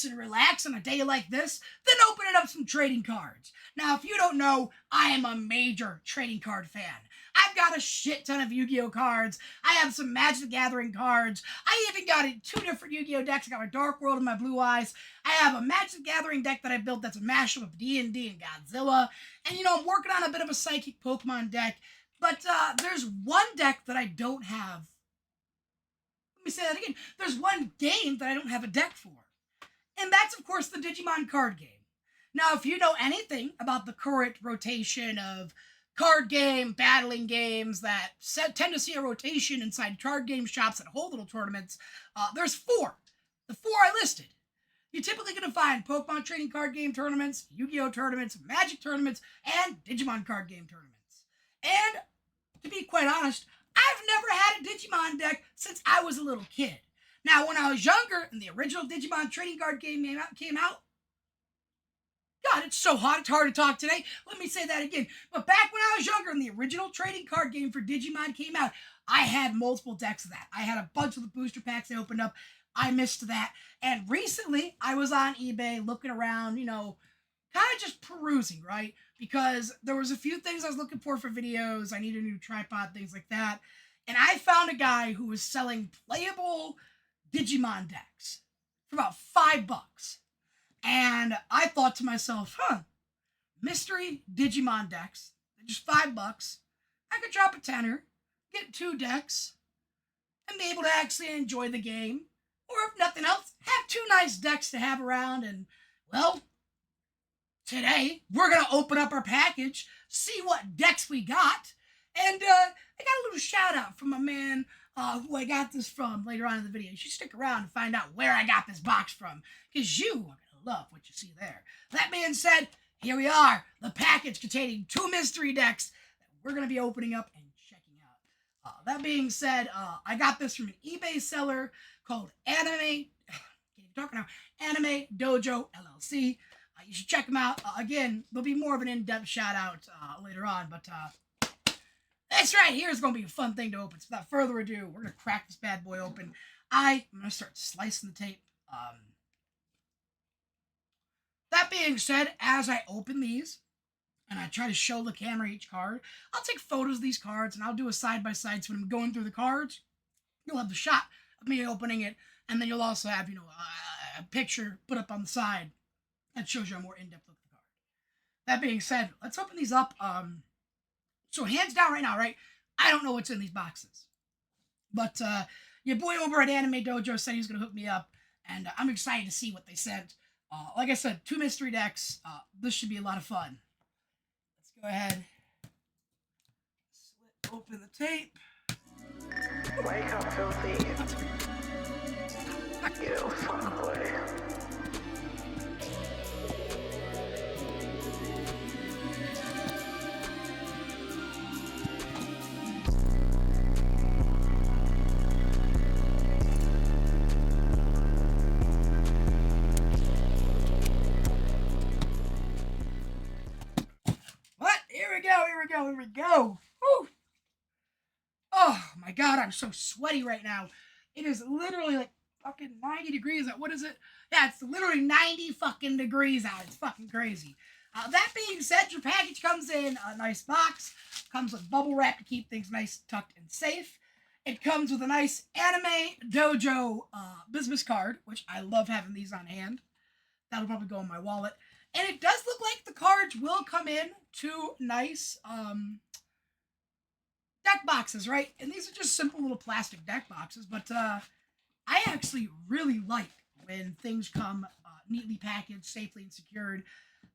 and relax on a day like this, then opening up some trading cards. Now, if you don't know, I am a major trading card fan. I've got a shit ton of Yu-Gi-Oh cards. I have some Magic the Gathering cards. I even got 2 different Yu-Gi-Oh decks. I got my Dark World and my Blue Eyes. I have a Magic the Gathering deck that I built that's a mashup of D&D and Godzilla. And, I'm working on a bit of a Psychic Pokemon deck. But there's one deck that I don't have. Let me say that again. There's one game that I don't have a deck for. And that's, of course, the Digimon card game. Now, if you know anything about the current rotation of card game, battling games that tend to see a rotation inside card game shops that hold little tournaments, there's 4. The 4 I listed. You're typically going to find Pokemon trading card game tournaments, Yu-Gi-Oh tournaments, Magic tournaments, and Digimon card game tournaments. And, to be quite honest, I've never had a Digimon deck since I was a little kid. Now, when I was younger and the original Digimon trading card game came out, God, it's so hot, it's hard to talk today. Let me say that again. But back when I was younger and the original trading card game for Digimon came out, I had multiple decks of that. I had a bunch of the booster packs I opened up. I missed that. And recently, I was on eBay looking around, kind of just perusing, right? Because there was a few things I was looking for videos. I needed a new tripod, things like that. And I found a guy who was selling playable Digimon decks for about $5. And I thought to myself, mystery Digimon decks, just $5. I could drop a tenner, get 2 decks, and be able to actually enjoy the game. Or if nothing else, have 2 nice decks to have around. And, well, today we're going to open up our package, see what decks we got. And I got a little shout out from a man who I got this from later on in the video. You should stick around and find out where I got this box from, because you are going to love what you see there. That being said, here we are, the package containing 2 mystery decks that we're going to be opening up and checking out. That being said, I got this from an eBay seller called Anime Dojo LLC. You should check them out. Again, there'll be more of an in-depth shout out later on, but this right here is going to be a fun thing to open. So without further ado, we're going to crack this bad boy open. I'm going to start slicing the tape. That being said, as I open these, and I try to show the camera each card, I'll take photos of these cards, and I'll do a side-by-side. So when I'm going through the cards, you'll have the shot of me opening it, and then you'll also have, a picture put up on the side that shows you a more in-depth look at the card. That being said, let's open these up. So hands down right now, right? I don't know what's in these boxes. But your boy over at Anime Dojo said he was going to hook me up, and I'm excited to see what they sent. Like I said, 2 mystery decks. This should be a lot of fun. Let's go ahead. Slit open the tape. Wake up, filthy. You fuckboy. Here we go. Whew. Oh my God, I'm so sweaty right now. It is literally like fucking 90 degrees out. What is it? Yeah, it's literally 90 fucking degrees out. It's fucking crazy. That being said, your package comes in a nice box. Comes with bubble wrap to keep things nice, tucked, and safe. It comes with a nice Anime Dojo business card, which I love having these on hand. That'll probably go in my wallet. And it does look like the cards will come in 2 nice deck boxes, right? And these are just simple little plastic deck boxes, but I actually really like when things come neatly packaged, safely and secured.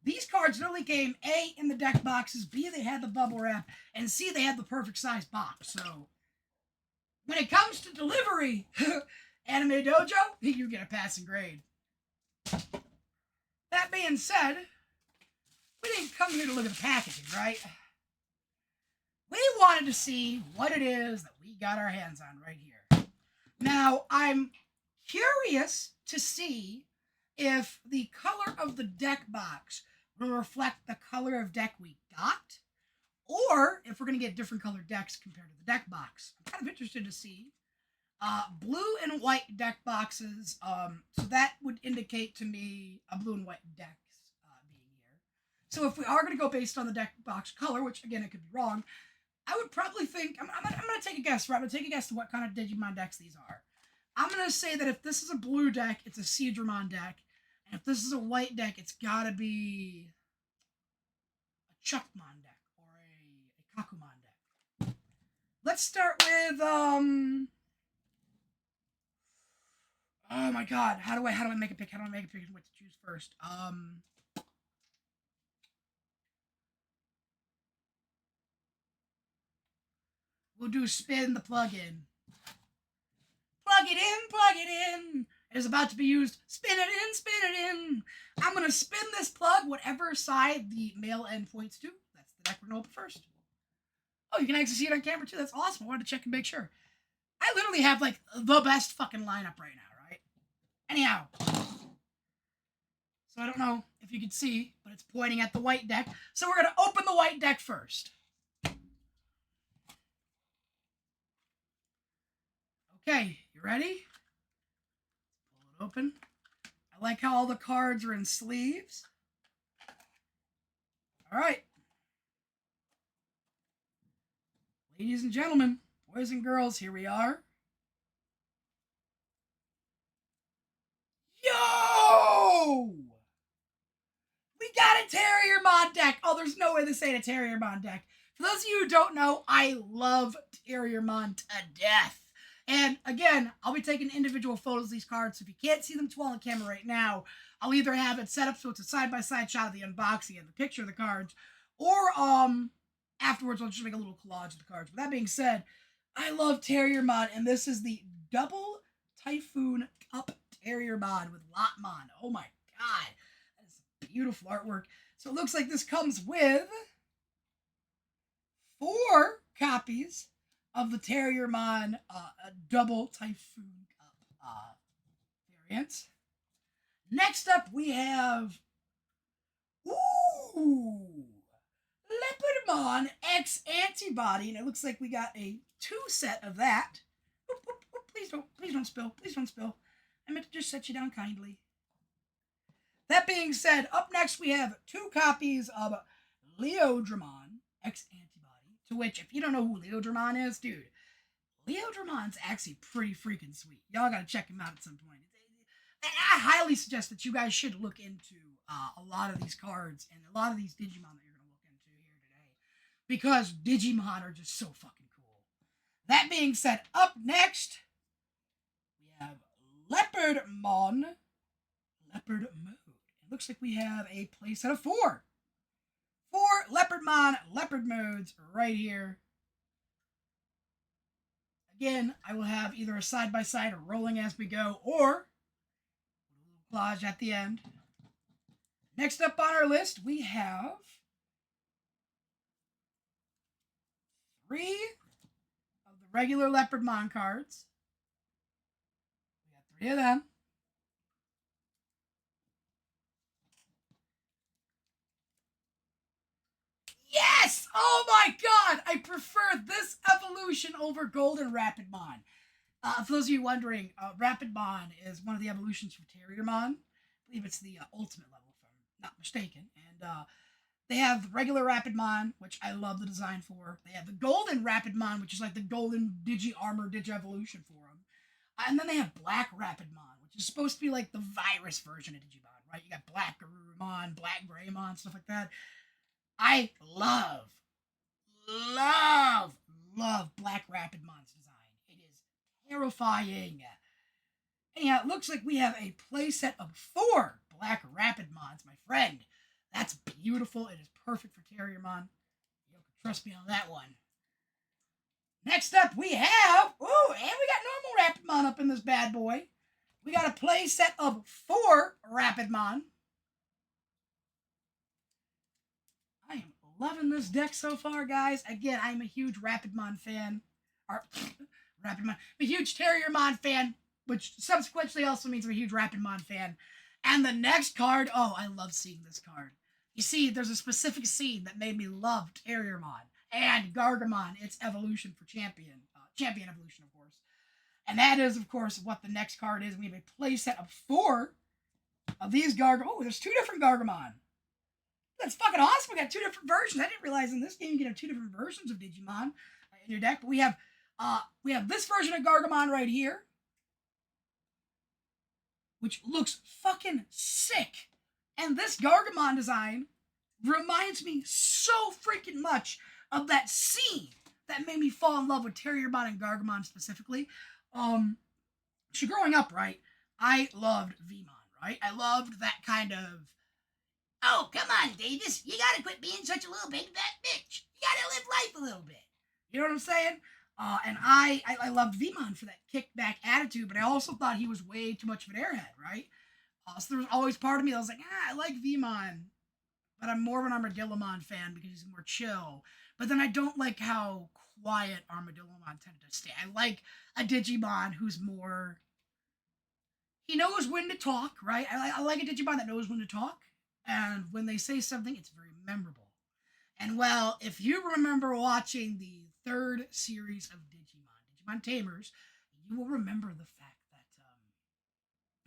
These cards not only came A, in the deck boxes, B, they had the bubble wrap, and C, they had the perfect size box. So when it comes to delivery, Anime Dojo, you get a passing grade. That being said, we didn't come here to look at the packaging, right? We wanted to see what it is that we got our hands on right here. Now, I'm curious to see if the color of the deck box will reflect the color of deck we got, or if we're going to get different colored decks compared to the deck box. I'm kind of interested to see Blue and white deck boxes. So that would indicate to me a blue and white decks being here. So if we are going to go based on the deck box color, which again it could be wrong, I would probably think I'm going to take a guess. Right, I'm going to take a guess to what kind of Digimon decks these are. I'm going to say that if this is a blue deck, it's a Seadramon deck, and if this is a white deck, it's got to be a Chuckmon deck or a Kakumon deck. Let's start with oh my god, how do I make a pick? How do I make a pick? What to choose first? We'll do spin the plug-in. Plug it in, plug it in. It is about to be used. Spin it in, spin it in. I'm gonna spin this plug, whatever side the male end points to. That's the deck we're gonna open first. Oh, you can actually see it on camera too. That's awesome. I wanted to check and make sure. I literally have like the best fucking lineup right now, right? Anyhow. So I don't know if you can see, but it's pointing at the white deck. So we're gonna open the white deck first. Okay, you ready? Pull it open. I like how all the cards are in sleeves. All right. Ladies and gentlemen, boys and girls, here we are. Yo! We got a Terriermon deck. Oh, there's no way this ain't a Terriermon deck. For those of you who don't know, I love Terriermon to death. And again, I'll be taking individual photos of these cards. So if you can't see them too well on camera right now, I'll either have it set up so it's a side-by-side shot of the unboxing and the picture of the cards, or afterwards I'll just make a little collage of the cards. But that being said, I love Terriermon, and this is the Double Typhoon Cup Terriermon with Lotmon. Oh my god, that is beautiful artwork. So it looks like this comes with 4 copies of the Terriermon Double Typhoon Cup variant. Next up, we have Leopardmon X Antibody, and it looks like we got a 2 set of that. Please don't spill. Please don't spill. I meant to just set you down kindly. That being said, up next we have 2 copies of Leodramon X Antibody, to which, if you don't know who Leodramon is, dude, Leodramon's actually pretty freaking sweet. Y'all gotta check him out at some point. I highly suggest that you guys should look into a lot of these cards and a lot of these Digimon that you're going to look into here today, because Digimon are just so fucking cool. That being said, up next, we have Leopardmon Leopard Mode. It looks like we have a playset of 4. 4 Leopardmon Leopard Modes right here. Again, I will have either a side-by-side or rolling as we go, or a little collage at the end. Next up on our list, we have 3 of the regular Leopardmon cards. We got 3 of them. Yes! Oh my god! I prefer this evolution over Golden Rapidmon. For those of you wondering, Rapidmon is one of the evolutions from Terriermon. I believe it's the ultimate level, if I'm not mistaken. And they have the regular Rapidmon, which I love the design for. They have the Golden Rapidmon, which is like the golden Digi-Armor Digi-Evolution for them. And then they have Black Rapidmon, which is supposed to be like the virus version of Digimon, right? You got Black Garurumon, Black Greymon, stuff like that. I love Black Rapidmon's design. It is terrifying. Anyhow, it looks like we have a playset of 4 Black Rapidmons, my friend. That's beautiful. It is perfect for Terriermon. You can trust me on that one. Next up, we have... Ooh, and we got normal Rapidmon up in this bad boy. We got a playset of 4 Rapidmon. I am loving this deck so far, guys. Again, I'm a huge Rapidmon fan. I'm a huge Terriermon fan, which subsequently also means I'm a huge Rapidmon fan. And the next card, oh, I love seeing this card. You see, there's a specific scene that made me love Terriermon and Gargamon, its evolution for Champion evolution, of course. And that is, of course, what the next card is. We have a playset of 4 of these Gargamon. Oh, there's 2 different Gargamon. That's fucking awesome. We got 2 different versions. I didn't realize in this game you can have 2 different versions of Digimon in your deck. But we have this version of Gargamon right here, which looks fucking sick. And this Gargamon design reminds me so freaking much of that scene that made me fall in love with Terriermon and Gargamon specifically. So growing up, right, I loved Vmon, right? I loved that kind of, oh, come on, Davis, you gotta quit being such a little big fat bitch. You gotta live life a little bit. You know what I'm saying? And I loved Vmon for that kickback attitude, but I also thought he was way too much of an airhead, right? So there was always part of me that was like, I like Vmon, but I'm more of an Armadillomon fan because he's more chill. But then I don't like how quiet Armadillomon tended to stay. I like a Digimon who's more, he knows when to talk, right? I like a Digimon that knows when to talk, and when they say something, it's very memorable. And well, if you remember watching the 3rd series of Digimon Tamers, you will remember the fact that,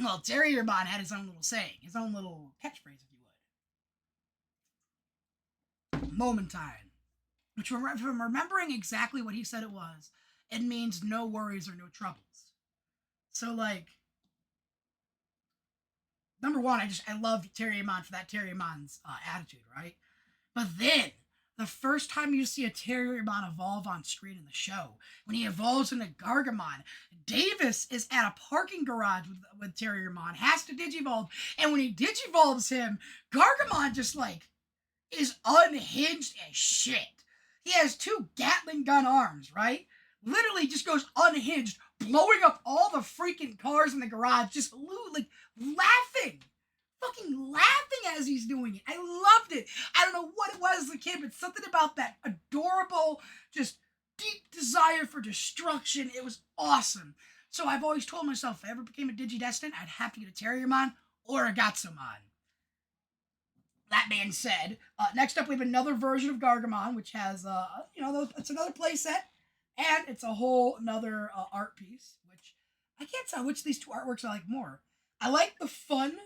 well, Terriermon had his own little saying, his own little catchphrase, if you would. Momentine. Which, if I'm remembering exactly what he said it was, it means no worries or no troubles. So, like, number one, I loved Terriermon for that Terriermon's attitude, right? But then, the first time you see a Terriermon evolve on screen in the show, when he evolves into Gargamon, Davis is at a parking garage with Terriermon, has to digivolve, and when he digivolves him, Gargamon just, like, is unhinged as shit. He has 2 Gatling gun arms, right? Literally just goes unhinged, blowing up all the freaking cars in the garage, just like laughing. Fucking laughing as he's doing it. I loved it. I don't know what it was as a kid, but something about that adorable, just deep desire for destruction. It was awesome. So I've always told myself if I ever became a Digidestined, I'd have to get a Terriermon or a Gatsumon. That being said, next up we have another version of Gargamon, which has, it's another playset, and it's a whole another art piece, which I can't tell which of these 2 artworks I like more. I like the fun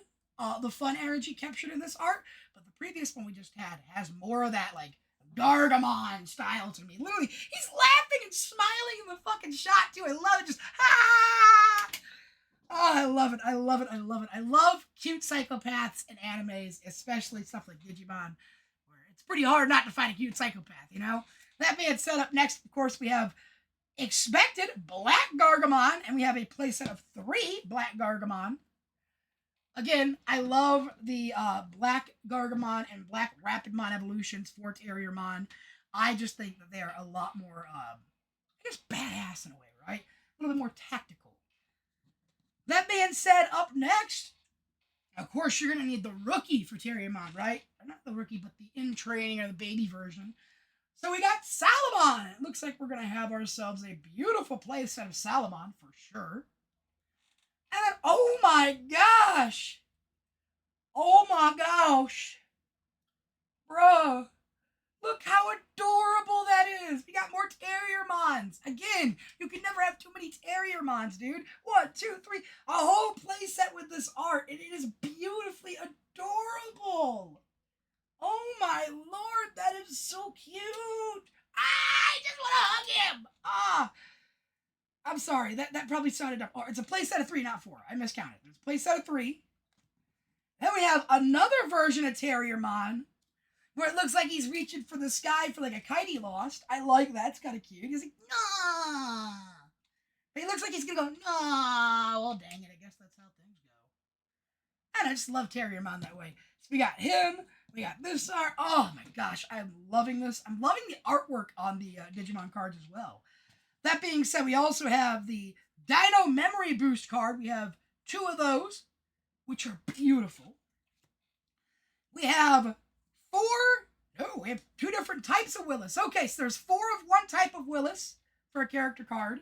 energy captured in this art, but the previous one we just had has more of that, like, Gargamon style to me. Literally, he's laughing and smiling in the fucking shot, too. I love it. Just, ah! Oh, I love it. I love it. I love it. I love cute psychopaths in animes, especially stuff like Digimon, where it's pretty hard not to find a cute psychopath, you know? That being said, up next, of course, we have expected Black Gargamon, and we have a playset of 3 Black Gargamon. Again, I love the Black Gargamon and Black Rapidmon evolutions for Terriermon. I just think that they are a lot more, badass in a way, right? A little bit more tactical. That being said, up next, of course, you're going to need the rookie for Terriermon, right? Or not the rookie, but the in-training or the baby version. So we got Salamon. It looks like we're going to have ourselves a beautiful playset of Salamon, for sure. And then, oh my gosh! Oh my gosh! Bruh! Look how adorable that is! We got more Terriermons! Again, you can never have too many Terriermons, dude. 1, 2, 3. A whole playset with this art, and it is beautifully adorable! Oh my lord, that is so cute! I just want to hug him! I'm sorry, that probably sounded up. Oh, it's a playset of 3, not 4. I miscounted. It's a playset of 3. Then we have another version of Terriermon, where it looks like he's reaching for the sky for like a kite he lost. I like that. It's kind of cute. He's like, nah. But he looks like he's going to go, nah. Well, dang it. I guess that's how things go. And I just love Terriermon that way. So we got him. We got this art. Oh my gosh. I'm loving this. I'm loving the artwork on the Digimon cards as well. That being said, we also have the Dino Memory Boost card. We have 2 of those, which are beautiful. We have 2 different types of Willis. Okay, so there's 4 of one type of Willis for a character card.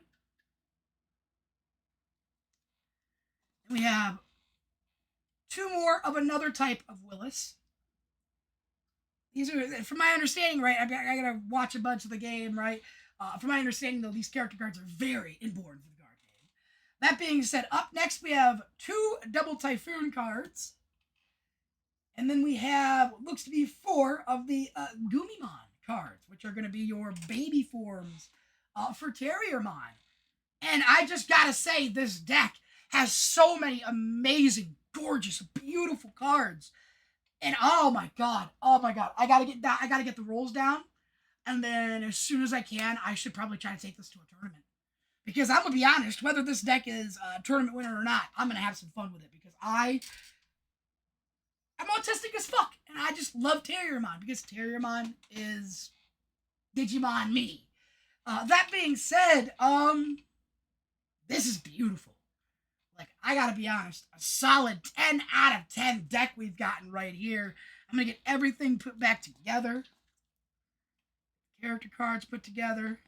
And we have 2 more of another type of Willis. These are, from my understanding, right, I gotta watch a bunch of the game, right? From my understanding, though, these character cards are very important for the card game. That being said, up next we have 2 Double Typhoon cards. And then we have what looks to be 4 of the Gumimon cards, which are going to be your baby forms for Terriermon. And I just got to say, this deck has so many amazing, gorgeous, beautiful cards. And oh my god, I gotta get the rolls down, and then as soon as I can, I should probably try to take this to a tournament. Because I'm gonna be honest, whether this deck is a tournament winner or not, I'm gonna have some fun with it because I'm autistic as fuck, and I just love Terriermon because Terriermon is Digimon me. That being said, this is beautiful. Like, I gotta be honest, a solid 10 out of 10 deck we've gotten right here. I'm gonna get everything put back together. Character cards put together.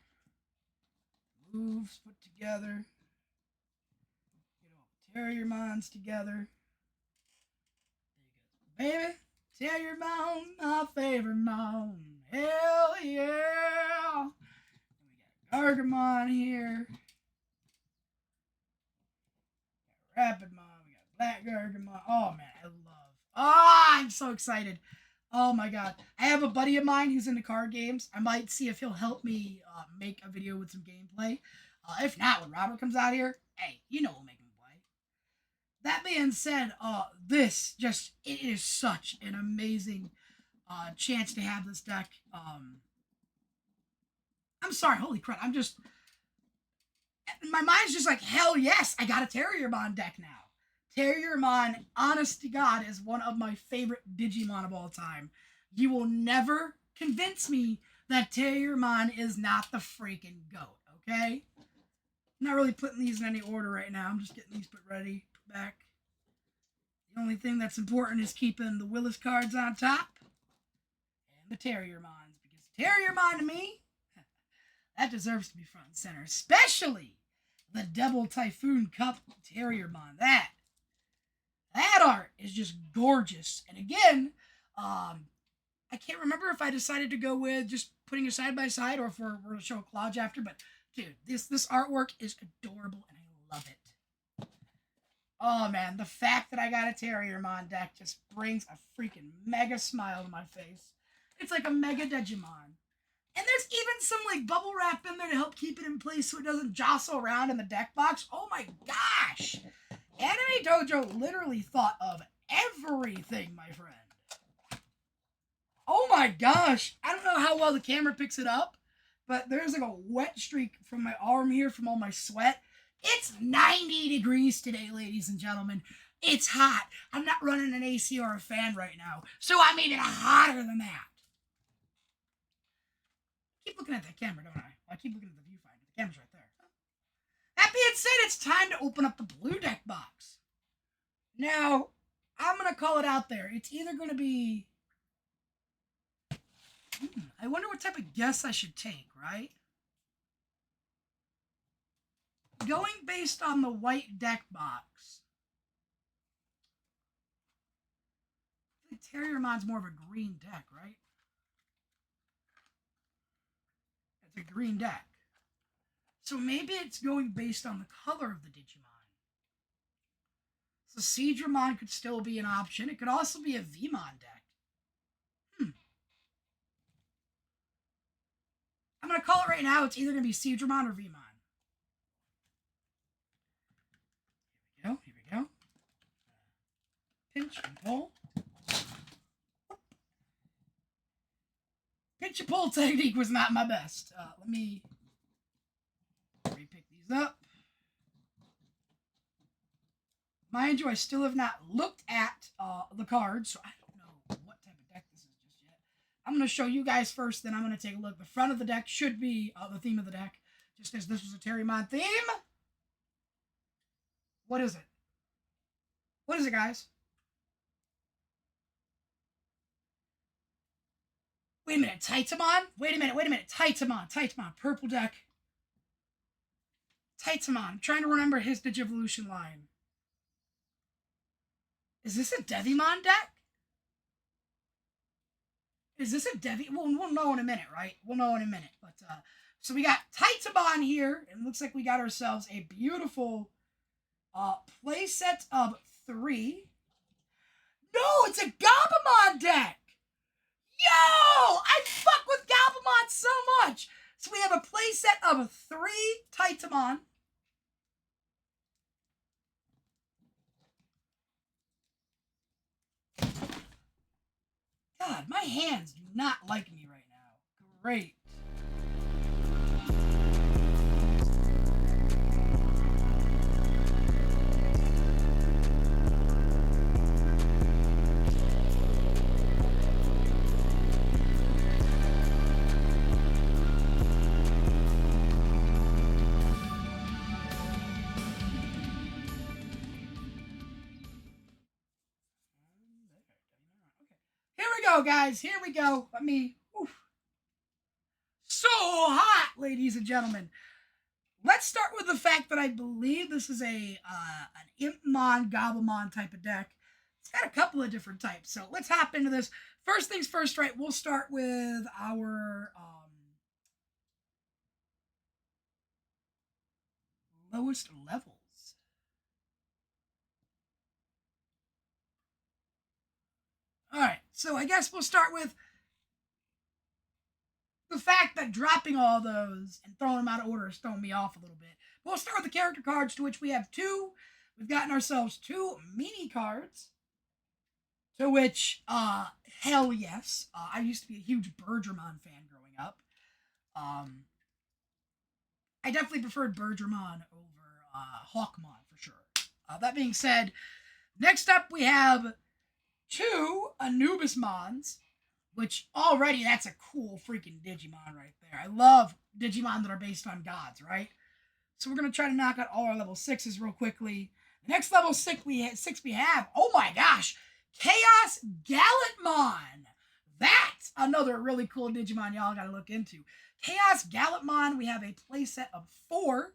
Moves put together. Get all the Terriermons together. There you go. Baby, Terriermon, my favorite mon. Hell yeah! We got Gargamon here. Rapidmon, we got Black Gargamon. Oh man, I'm so excited. Oh my god. I have a buddy of mine who's into card games. I might see if he'll help me make a video with some gameplay. If not, when Robert comes out here, hey, you know we'll make him play. That being said, it is such an amazing chance to have this deck. I'm sorry, holy crap, my mind's just like, hell yes, I got a Terriermon deck now. Terriermon, honest to God, is one of my favorite Digimon of all time. You will never convince me that Terriermon is not the freaking GOAT, okay? I'm not really putting these in any order right now. I'm just getting these put ready, put back. The only thing that's important is keeping the Willis cards on top and the Terriermons, because Terriermon to me, that deserves to be front and center, especially the Double Typhoon Cup Terriermon. That art is just gorgeous. And again, I can't remember if I decided to go with just putting a side by side or if we're going to show a collage after. But dude, this artwork is adorable and I love it. Oh man, the fact that I got a Terriermon deck just brings a freaking mega smile to my face. It's like a mega Digimon. And there's even some like bubble wrap in there to help keep it in place so it doesn't jostle around in the deck box. Oh my gosh! Anime Dojo literally thought of everything, my friend. Oh my gosh! I don't know how well the camera picks it up, but there's like a wet streak from my arm here from all my sweat. It's 90 degrees today, ladies and gentlemen. It's hot. I'm not running an AC or a fan right now, so I'm even hotter than that. I keep looking at that camera, don't I? I keep looking at the viewfinder. The camera's right there. That being said, it's time to open up the blue deck box. Now, I'm going to call it out there. It's either going to be... I wonder what type of guess I should take, right? Going based on the white deck box. I think Terriermon's more of a green deck, right? It's a green deck. So maybe it's going based on the color of the Digimon. So Seadramon could still be an option. It could also be a Vmon deck. I'm going to call it right now. It's either going to be Seadramon or Vmon. Here we go. Pinch and pull. Pinch and pull technique was not my best. Let me re-pick these up. Mind you, I still have not looked at the cards, so I don't know what type of deck this is just yet. I'm going to show you guys first, then I'm going to take a look. The front of the deck should be the theme of the deck, just as this was a Terriermon theme. What is it? What is it, guys? Wait a minute, Titamon? Wait a minute. Titamon, purple deck. Titamon, I'm trying to remember his Digivolution line. Is this a Devimon deck? Is this a Devi? We'll know in a minute, right? We'll know in a minute. But so we got Titamon here, and it looks like we got ourselves a beautiful Playset of 3. No, it's a Gabumon deck. Yo, I fuck with Gabumon so much. So we have a playset of 3 Titamon. God, my hands do not like me right now. Great. Here we go, guys. Here we go. Let me. Oof. So hot, ladies and gentlemen. Let's start with the fact that I believe this is an Impmon, Gabumon type of deck. It's got a couple of different types. So let's hop into this. First things first, right? We'll start with our lowest levels. All right, so I guess we'll start with the fact that dropping all those and throwing them out of order is throwing me off a little bit. We'll start with the character cards, to which we have 2. We've gotten ourselves 2 mini cards, to which, hell yes. I used to be a huge Bergermon fan growing up. I definitely preferred Bergermon over Hawkmon for sure. That being said, next up we have 2 Anubismons, which already that's a cool freaking Digimon right there. I love Digimon that are based on gods, right? So we're going to try to knock out all our level 6s real quickly. The next level 6 we have, oh my gosh, Chaos Gallantmon. That's another really cool Digimon y'all got to look into. Chaos Gallantmon, we have a playset of 4.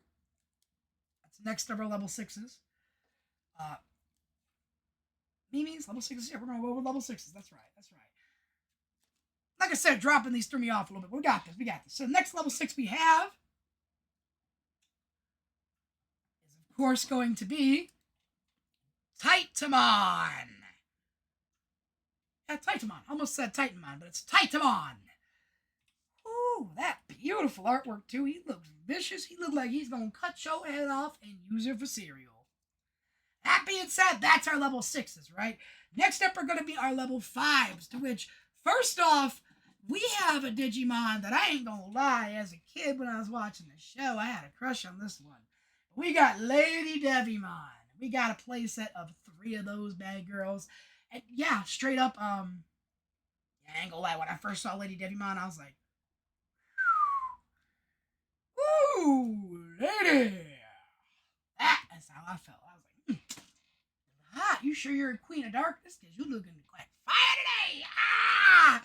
That's next of our level 6s. Mimi's level 6s. Yeah, we're going to go over level 6s. That's right. That's right. Like I said, dropping these threw me off a little bit. We got this. We got this. So next level 6 we have is, of course, going to be Titamon. Yeah, Titamon. Almost said Titanmon, but it's Titamon. Ooh, that beautiful artwork, too. He looks vicious. He looks like he's going to cut your head off and use it for cereal. That being said, that's our level 6s, right? Next up are going to be our level 5s, to which, first off, we have a Digimon that I ain't going to lie, as a kid when I was watching the show, I had a crush on this one. We got Lady Devimon. We got a playset of 3 of those bad girls. And yeah, straight up, I ain't gonna lie, when I first saw Lady Devimon, I was like, woo, lady. That's how I felt. I was like, hot. You sure you're a queen of darkness? Because you're looking quite fire today. Ah!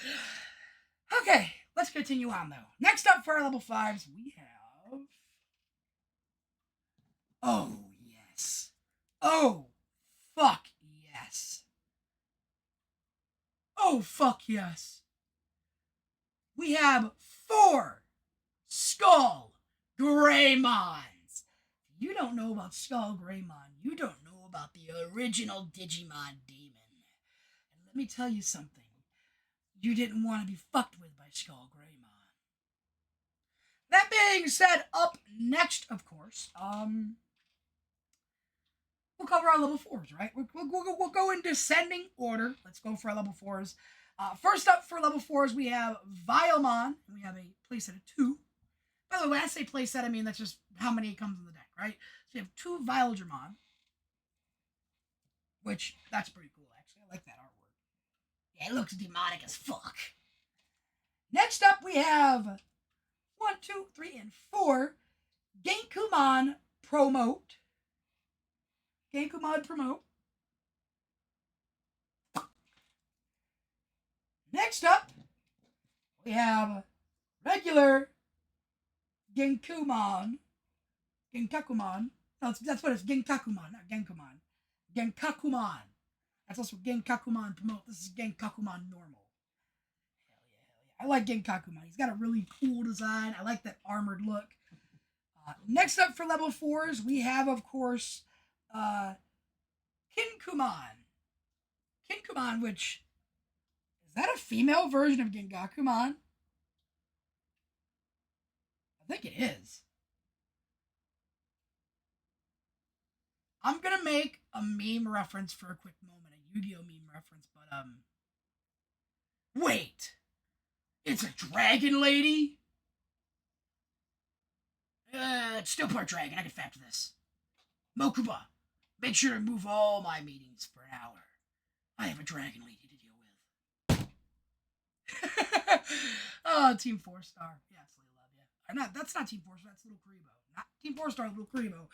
Okay, let's continue on, though. Next up for our level 5s, we have... Oh, yes. Oh, fuck yes. Oh, fuck yes. We have 4 Skull Greymons. If you don't know about Skull Greymon, you don't know about the original Digimon demon. And let me tell you something. You didn't want to be fucked with by Skull Greymon. That being said, up next, of course, we'll cover our level 4s, right? We'll go in descending order. Let's go for our level 4s. First up for level 4s, we have Vilemon. We have a playset of 2. By the way, when I say playset, I mean that's just how many comes in the deck, right? So we have 2 Viledramon, which, that's pretty cool, actually. I like that artwork. Yeah, it looks demonic as fuck. Next up, we have 1, 2, 3, and 4 Genkumon Promote. Genkumon Promote. Next up, we have regular Genkumon. Genkakumon. No, that's what it's. Genkakumon, not Genkumon. Genkakumon. That's also Genkakumon Promote. This is Genkakumon Normal. Hell yeah, hell yeah. I like Genkakumon. He's got a really cool design. I like that armored look. Next up for level 4s, we have, of course, uh, Kinkuman. Kinkuman, which is that a female version of Gengakuman? I think it is. I'm gonna make a meme reference for a quick moment, a Yu-Gi-Oh meme reference, but wait, it's a dragon lady. It's still part dragon. I can factor this. Mokuba, make sure to move all my meetings for an hour. I have a dragon lady to deal with. Oh, Team 4-Star. Yeah, absolutely love you. Or not, that's not Team 4-Star, that's Little Karibo. Not Team 4-Star, Little Karibo.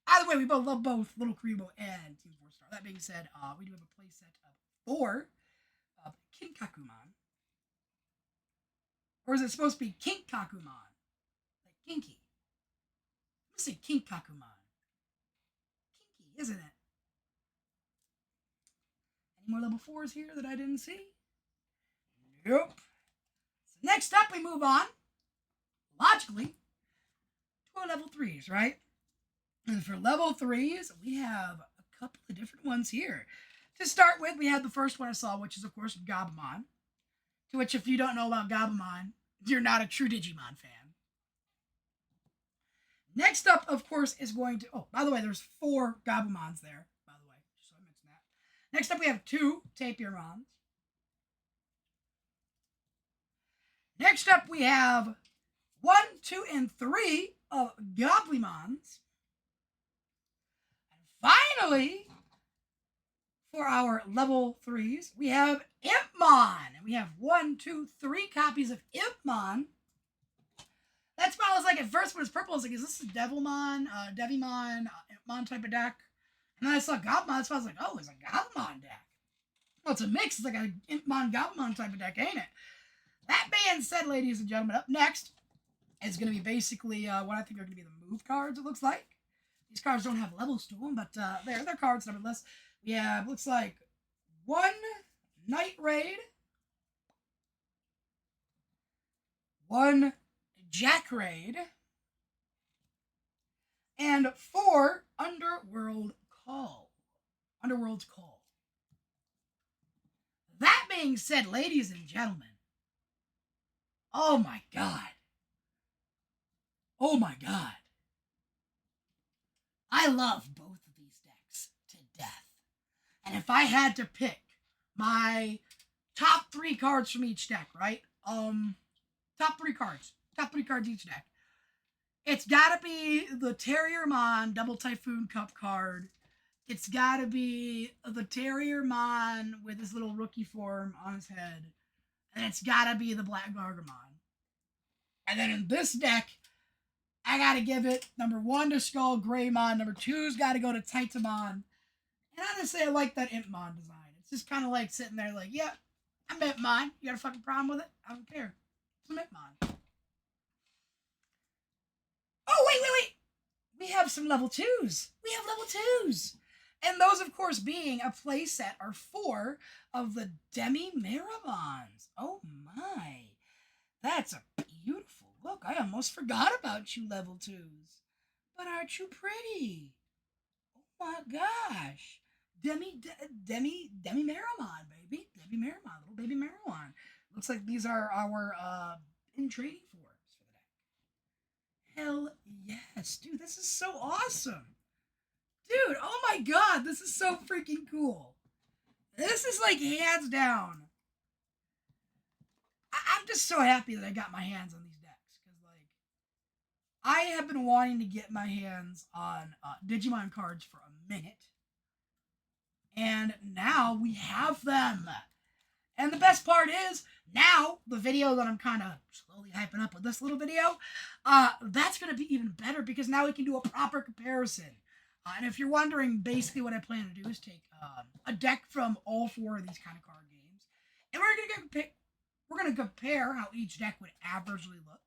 Either way, we both love both Little Karibo and Team 4-Star. That being said, we do have a playset of 4 of Kinkakuman. Or is it supposed to be Kinkakuman? Like kinky. Let's say Kinkakuman. Kinky, isn't it? Any more level 4s here that I didn't see? Nope. So next up, we move on, logically, to our level 3s, right? And for level 3s, we have a couple of different ones here. To start with, we have the first one I saw, which is, of course, Gabumon. To which, if you don't know about Gabumon, you're not a true Digimon fan. Next up, of course, is going to... Oh, by the way, there's 4 Gabumons there, by the way. Just so I mentioned that. Next up, we have 2 Tapirons. Next up, we have 1, 2, and 3 of Goblimons. And finally, for our level 3s, we have Impmon. And we have 1, 2, 3 copies of Impmon. That's why I was like, at first when it's purple, I was like, is this a Devilmon, Devimon, Impmon type of deck? And then I saw Goblimon, that's why I was like, oh, it's a Goblimon deck. Well, it's a mix. It's like an Impmon Goblimon type of deck, ain't it? That being said, ladies and gentlemen, up next is going to be basically what I think are going to be the move cards, it looks like. These cards don't have levels to them, but they're cards nevertheless. We have, looks like, 1 Night Raid, 1 Jack Raid, and 4 Underworld's Call. That being said, ladies and gentlemen, oh my god. Oh my god. I love both of these decks to death. And if I had to pick my top 3 cards from each deck, right? Top 3 cards each deck. It's gotta be the Terriermon Double Typhoon Cup card. It's gotta be the Terriermon with his little rookie form on his head. And it's gotta be the Black Gargamon. And then in this deck, I gotta give it number 1 to Skull Greymon. Number 2's gotta go to Titamon. And honestly, I like that Impmon design. It's just kind of like sitting there like, yeah, I'm Impmon. You got a fucking problem with it? I don't care. It's an Impmon. Oh, wait. We have some level 2s. And those, of course, being a playset are 4 of the Demi-Meramons. Oh my. That's a beautiful look. I almost forgot about you, level 2s. But aren't you pretty? Oh my gosh. Demi-Meramon, baby. Demi-Meramon, little baby Meramon. Looks like these are our in trading forms for the deck. Hell yes. Dude, this is so awesome. Dude, oh my god, this is so freaking cool. This is like hands down. I'm just so happy that I got my hands on these decks. Because, like, I have been wanting to get my hands on Digimon cards for a minute. And now we have them. And the best part is, now, the video that I'm kind of slowly hyping up with this little video, that's going to be even better because now we can do a proper comparison. And if you're wondering, basically what I plan to do is take a deck from all 4 of these kind of card games, and we're going to compare how each deck would averagely look.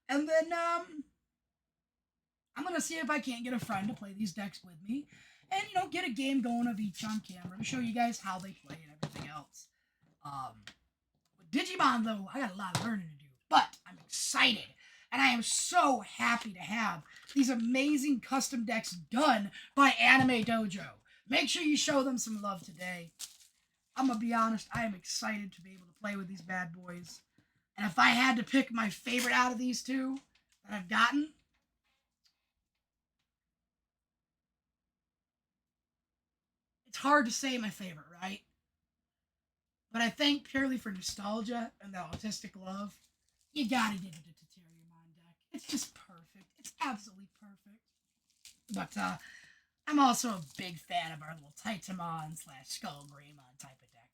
And then I'm going to see if I can't get a friend to play these decks with me and, you know, get a game going of each on camera to show you guys how they play and everything else. With Digimon, though, I got a lot of learning to do, but I'm excited. And I am so happy to have these amazing custom decks done by Anime Dojo. Make sure you show them some love today. I'm going to be honest, I am excited to be able to play with these bad boys. And if I had to pick my favorite out of these two that I've gotten, it's hard to say my favorite, right? But I think purely for nostalgia and the autistic love, you gotta give it a Tetariamon deck. It's just perfect. It's absolutely perfect. But I'm also a big fan of our little Titamon / Skullgreymon type of deck.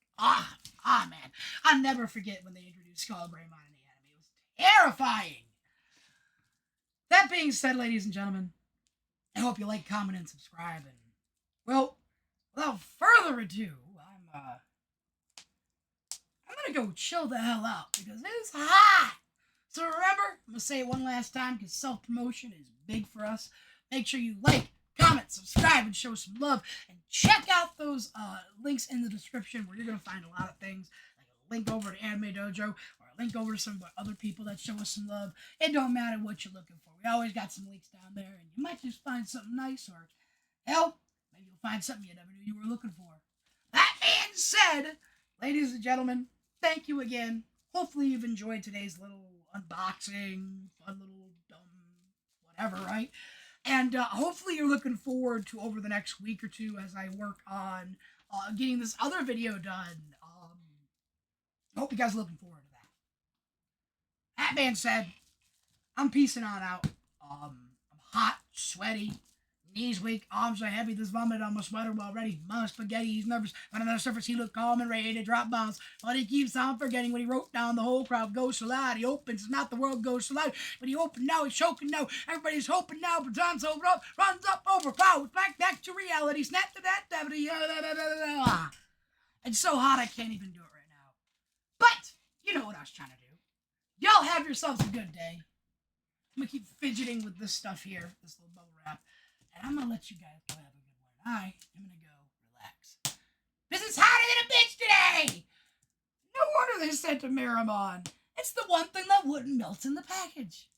Man. I'll never forget when they introduced Skullgreymon in the anime. It was terrifying. That being said, ladies and gentlemen, I hope you like, comment, and subscribe. And, well, without further ado, I'm gonna go chill the hell out because it's hot. So remember, I'm gonna say it one last time because self-promotion is big for us. Make sure you like, comment, subscribe, and show some love. And check out those links in the description where you're gonna find a lot of things, like a link over to Anime Dojo or a link over to some other people that show us some love. It don't matter what you're looking for. We always got some links down there, and you might just find something nice, or hell, maybe you'll find something you never knew you were looking for. That being said, ladies and gentlemen, thank you again. Hopefully you've enjoyed today's little unboxing, fun little dumb whatever, right? And hopefully you're looking forward to over the next week or two as I work on getting this other video done. I hope you guys are looking forward to that. That being said, I'm peacing on out. I'm hot, sweaty, knees weak, arms are heavy, there's vomit on my sweater already. Mama spaghetti, he's nervous. On another surface, he looked calm and ready to drop bombs. But he keeps on forgetting when he wrote down the whole crowd goes so loud. He opens his mouth, the world goes so loud. But he opened now, he's choking now. Everybody's hoping now, but John's over up, runs up, overpowered, back to reality. Snap to that, it's so hot I can't even do it right now. But you know what I was trying to do. Y'all have yourselves a good day. I'm gonna keep fidgeting with this stuff here, this little bubble wrap. And I'm going to let you guys go have a good one. I am going to go relax. Because it's hotter than a bitch today! No wonder they sent a Miramon. It's the one thing that wouldn't melt in the package.